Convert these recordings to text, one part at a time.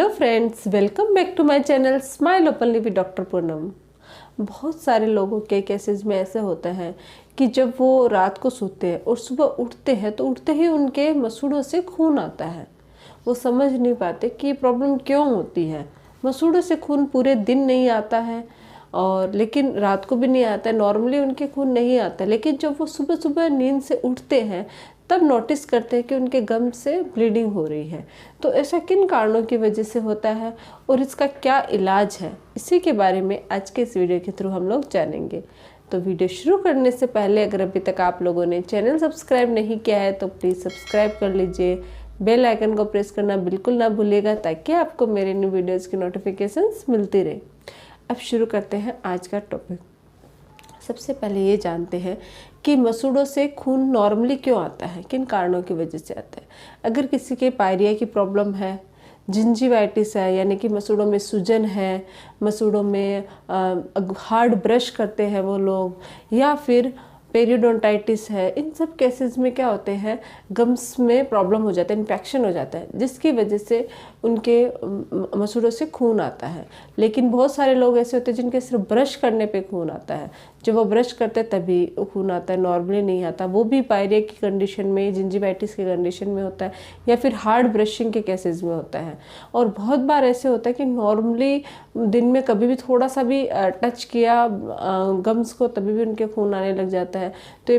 Hello friends, welcome back to my channel smile openly with doctor Poonam. बहुत सारे लोगों के केसेस में ऐसे होता है कि जब वो रात को सोते हैं और सुबह उठते हैं तो उठते ही उनके मसूड़ों से खून आता है। वो समझ नहीं पाते कि ये प्रॉब्लम क्यों होती है। मसूड़ों से खून पूरे दिन नहीं आता है और लेकिन रात को भी नहीं आता है। नॉर्मली उनके खून नहीं आता, लेकिन जब वो सुबह सुबह नींद से उठते हैं तब नोटिस करते हैं कि उनके गम से ब्लीडिंग हो रही है। तो ऐसा किन कारणों की वजह से होता है और इसका क्या इलाज है, इसी के बारे में आज के इस वीडियो के थ्रू हम लोग जानेंगे। तो वीडियो शुरू करने से पहले अगर अभी तक आप लोगों ने चैनल सब्सक्राइब नहीं किया है तो प्लीज़ सब्सक्राइब कर लीजिए। बेल आइकन को प्रेस करना बिल्कुल ना भूलिएगा ताकि आपको मेरे न्यू वीडियोज़ की नोटिफिकेशंस मिलती रहे। अब शुरू करते हैं आज का टॉपिक। सबसे पहले ये जानते हैं कि मसूड़ों से खून नॉर्मली क्यों आता है, किन कारणों की वजह से आता है। अगर किसी के पायरिया की प्रॉब्लम है, जिंजिवाइटिस है यानी कि मसूड़ों में सूजन है, मसूड़ों में हार्ड ब्रश करते हैं वो लोग, या फिर पेरियोडोंटाइटिस है, इन सब केसेस में क्या होते हैं, गम्स में प्रॉब्लम हो जाता है, इन्फेक्शन हो जाता है, जिसकी वजह से उनके मसूड़ों से खून आता है। लेकिन बहुत सारे लोग ऐसे होते हैं जिनके सिर्फ ब्रश करने पे खून आता है। जब वो ब्रश करते हैं तभी खून आता है, नॉर्मली नहीं आता। वो भी पायरिया की कंडीशन में, जिंजिवाइटिस की कंडीशन में होता है या फिर हार्ड ब्रशिंग के केसेस में होता है। और बहुत बार ऐसे होता है कि नॉर्मली दिन में कभी भी थोड़ा सा भी टच किया गम्स को तभी भी उनके खून आने लग जाता है। तो ये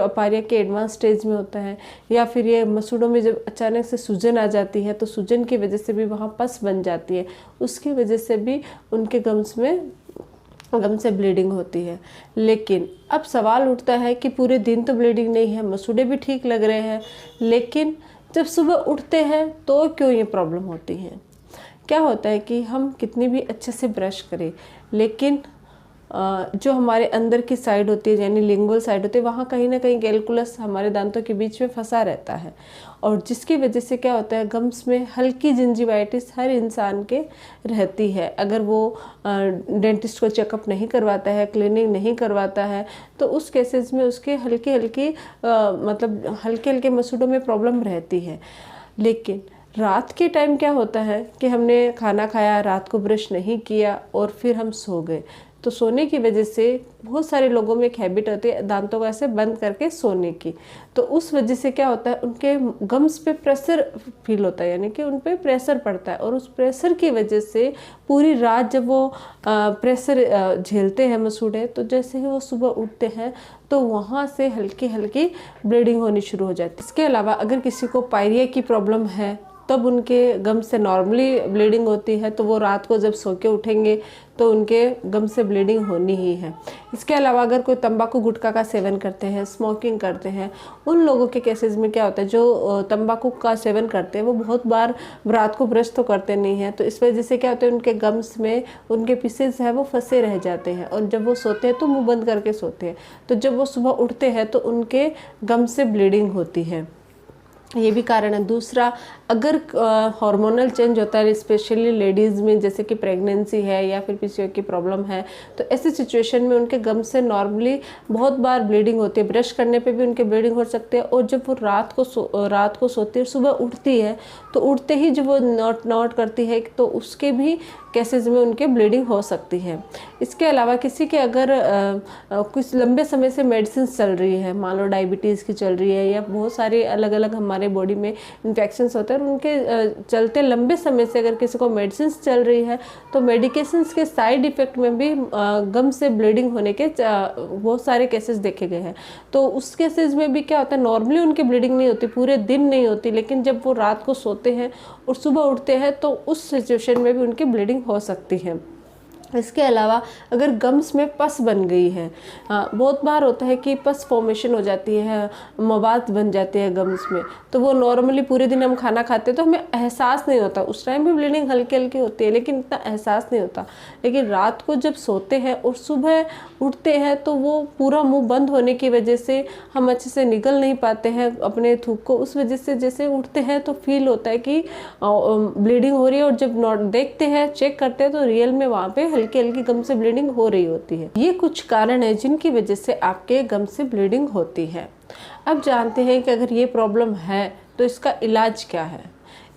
पायरिया के एडवांस स्टेज में होता है। या फिर ये मसूड़ों में जब अचानक से सूजन आ जाती है तो सूजन की वजह से भी वहाँ पस बन जाती है, उसकी वजह से भी उनके गम से ब्लीडिंग होती है। लेकिन अब सवाल उठता है कि पूरे दिन तो ब्लीडिंग नहीं है, मसूड़े भी ठीक लग रहे हैं, लेकिन जब सुबह उठते हैं तो क्यों ये प्रॉब्लम होती है। क्या होता है कि हम कितनी भी अच्छे से ब्रश करें, लेकिन जो हमारे अंदर की साइड होती है यानी लिंगुअल साइड होती है, वहाँ कहीं ना कहीं कैलकुलस हमारे दांतों के बीच में फंसा रहता है। और जिसकी वजह से क्या होता है, गम्स में हल्की जिंजिवाइटिस हर इंसान के रहती है। अगर वो डेंटिस्ट को चेकअप नहीं करवाता है, क्लीनिंग नहीं करवाता है, तो उस केसेस में उसके हल्के हल्के मसूड़ों में प्रॉब्लम रहती है। लेकिन रात के टाइम क्या होता है कि हमने खाना खाया, रात को ब्रश नहीं किया और फिर हम सो गए, तो सोने की वजह से बहुत सारे लोगों में एक हैबिट होती है दांतों को ऐसे बंद करके सोने की। तो उस वजह से क्या होता है, उनके गम्स पे प्रेशर फील होता है, यानी कि उन पे प्रेशर पड़ता है। और उस प्रेशर की वजह से पूरी रात जब वो प्रेशर झेलते हैं मसूड़े, तो जैसे ही वो सुबह उठते हैं तो वहाँ से हल्की हल्की ब्लीडिंग होनी शुरू हो जाती है। इसके अलावा अगर किसी को पायरिया की प्रॉब्लम है तब उनके गम से नॉर्मली ब्लीडिंग होती है, तो वो रात को जब सो के उठेंगे तो उनके गम से ब्लीडिंग होनी ही है। इसके अलावा अगर कोई तंबाकू गुटखा का सेवन करते हैं, स्मोकिंग करते हैं, उन लोगों के केसेस में क्या होता है, जो तंबाकू का सेवन करते हैं वो बहुत बार रात को ब्रश तो करते नहीं हैं, तो इस वजह से क्या होता है, उनके गम्स में उनके पीसेस है वो फंसे रह जाते हैं। और जब वो सोते हैं तो मुँह बंद करके सोते हैं, तो जब वो सुबह उठते हैं तो उनके गम से ब्लीडिंग होती है। ये भी कारण है। दूसरा, अगर हार्मोनल चेंज होता है स्पेशली लेडीज़ में, जैसे कि प्रेगनेंसी है या फिर पीसीओ की प्रॉब्लम है, तो ऐसी सिचुएशन में उनके गम से नॉर्मली बहुत बार ब्लीडिंग होती है। ब्रश करने पे भी उनके ब्लीडिंग हो सकती है। और जब वो रात को सोती है, सुबह उठती है, तो उठते ही जब वो नोट करती है तो उसके भी केसेस में उनके ब्लीडिंग हो सकती है। इसके अलावा किसी के अगर कुछ लंबे समय से मेडिसिन चल रही है, मान लो डायबिटीज़ की चल रही है या बहुत सारे अलग अलग हमारे बॉडी में इन्फेक्शंस होते हैं, और उनके चलते लंबे समय से अगर किसी को मेडिसिन चल रही है तो मेडिकेशंस के साइड इफ़ेक्ट में भी गम से ब्लीडिंग होने के बहुत सारे केसेस देखे गए हैं। तो उस केसेस में भी क्या होता है, नॉर्मली उनकी ब्लीडिंग नहीं होती, पूरे दिन नहीं होती, लेकिन जब वो रात को सोते हैं और सुबह उठते हैं तो उस सिचुएशन में भी उनकी ब्लीडिंग हो सकती है। इसके अलावा अगर गम्स में पस बन गई है, बहुत बार होता है कि पस फॉर्मेशन हो जाती है, मवाद बन जाते हैं गम्स में, तो वो नॉर्मली पूरे दिन हम खाना खाते हैं तो हमें एहसास नहीं होता, उस टाइम भी ब्लीडिंग हल्की हल्की होती है लेकिन इतना एहसास नहीं होता। लेकिन रात को जब सोते हैं और सुबह उठते हैं तो वो पूरा मुंह बंद होने की वजह से हम अच्छे से निगल नहीं पाते हैं अपने थूक को, उस वजह से जैसे उठते हैं तो फील होता है कि ब्लीडिंग हो रही है, और जब देखते हैं, चेक करते हैं तो रियल में वहाँ पे हल्की हल्की गम से ब्लीडिंग हो रही होती है। ये कुछ कारण है जिनकी वजह से आपके गम से ब्लीडिंग होती है। अब जानते हैं कि अगर ये प्रॉब्लम है तो इसका इलाज क्या है।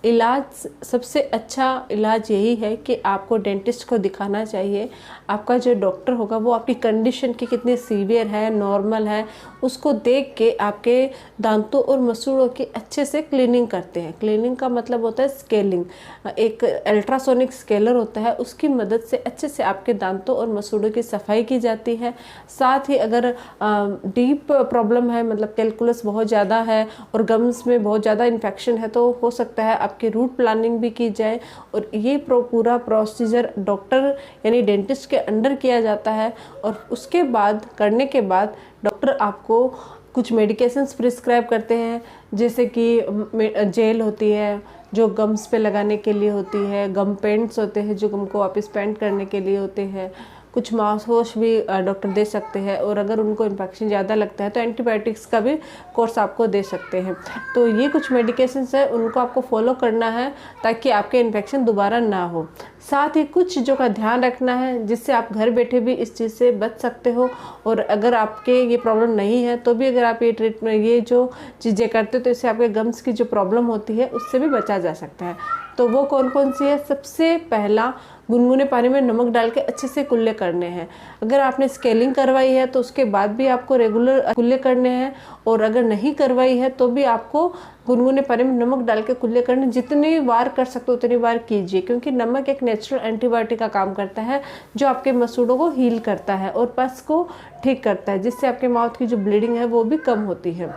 इलाज सबसे अच्छा इलाज यही है कि आपको डेंटिस्ट को दिखाना चाहिए। आपका जो डॉक्टर होगा वो आपकी कंडीशन की कितनी सीवियर है, नॉर्मल है, उसको देख के आपके दांतों और मसूड़ों की अच्छे से क्लीनिंग करते हैं। क्लीनिंग का मतलब होता है स्केलिंग। एक अल्ट्रासोनिक स्केलर होता है, उसकी मदद से अच्छे से आपके दांतों और मसूड़ों की सफाई की जाती है। साथ ही अगर डीप प्रॉब्लम है, मतलब कैलकुलस बहुत ज़्यादा है और गम्स में बहुत ज़्यादा इन्फेक्शन है, तो हो सकता है आपकी रूट प्लानिंग भी की जाए। और ये पूरा प्रोसीजर डॉक्टर यानी डेंटिस्ट के अंडर किया जाता है। और उसके बाद करने के बाद डॉक्टर आपको कुछ मेडिकेशंस प्रिस्क्राइब करते हैं, जैसे कि जेल होती है जो गम्स पे लगाने के लिए होती है, गम पेंट्स होते हैं जो गम को वापस पेंट करने के लिए होते हैं, कुछ माउथ वॉश भी डॉक्टर दे सकते हैं। और अगर उनको इन्फेक्शन ज़्यादा लगता है तो एंटीबायोटिक्स का भी कोर्स आपको दे सकते हैं। तो ये कुछ मेडिकेशंस है, उनको आपको फॉलो करना है ताकि आपके इन्फेक्शन दोबारा ना हो। साथ ही कुछ चीज़ों का ध्यान रखना है जिससे आप घर बैठे भी इस चीज़ से बच सकते हो। और अगर आपके ये प्रॉब्लम नहीं है तो भी अगर आप ये ट्रीटमेंट, ये जो चीज़ें करते हो, तो इससे आपके गम्स की जो प्रॉब्लम होती है उससे भी बचा जा सकता है। तो वो कौन कौन सी है? सबसे पहला, गुनगुने पानी में नमक डाल के अच्छे से कुल्ले करने हैं। अगर आपने स्केलिंग करवाई है तो उसके बाद भी आपको रेगुलर कुल्ले करने हैं, और अगर नहीं करवाई है तो भी आपको गुनगुने पानी में नमक डाल के कुल्ले करने। जितनी बार कर सकते हो उतनी बार कीजिए, क्योंकि नमक एक नेचुरल एंटीबायोटिक का काम करता है जो आपके मसूड़ों को हील करता है और पस को ठीक करता है, जिससे आपके माउथ की जो ब्लीडिंग है वो भी कम होती है।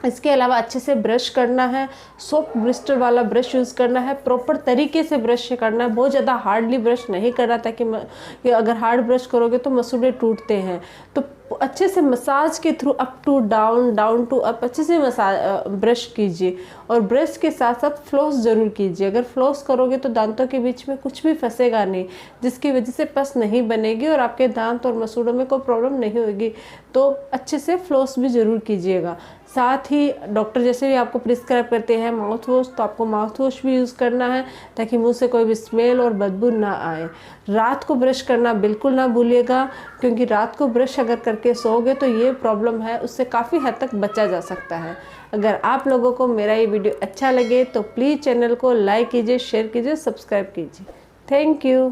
इसके अलावा अच्छे से ब्रश करना है, सॉफ्ट ब्रिस्टल वाला ब्रश यूज़ करना है, प्रॉपर तरीके से ब्रश करना है, बहुत ज़्यादा हार्डली ब्रश नहीं करना, ताकि अगर हार्ड ब्रश करोगे तो मसूड़े टूटते हैं। तो अच्छे से मसाज के through up to down, down to up अच्छे से ब्रश कीजिए। और ब्रश के साथ साथ फ्लॉस ज़रूर कीजिए। अगर फ्लॉस करोगे तो दांतों के बीच में कुछ भी फंसेगा नहीं, जिसकी वजह से पस नहीं बनेगी और आपके दांत और मसूड़ों में कोई प्रॉब्लम नहीं होगी। तो अच्छे से फ्लॉस भी ज़रूर कीजिएगा। साथ ही डॉक्टर जैसे भी आपको प्रिस्क्राइब करते हैं माउथ वॉश, तो आपको माउथ वॉश भी यूज़ करना है ताकि मुंह से कोई भी स्मेल और बदबू ना आए। रात को ब्रश करना बिल्कुल ना भूलिएगा, क्योंकि रात को ब्रश अगर करके सोओगे तो ये प्रॉब्लम है उससे काफ़ी हद तक बचा जा सकता है। अगर आप लोगों को मेरा ये वीडियो अच्छा लगे तो प्लीज़ चैनल को लाइक कीजिए, शेयर कीजिए, सब्सक्राइब कीजिए। Thank you.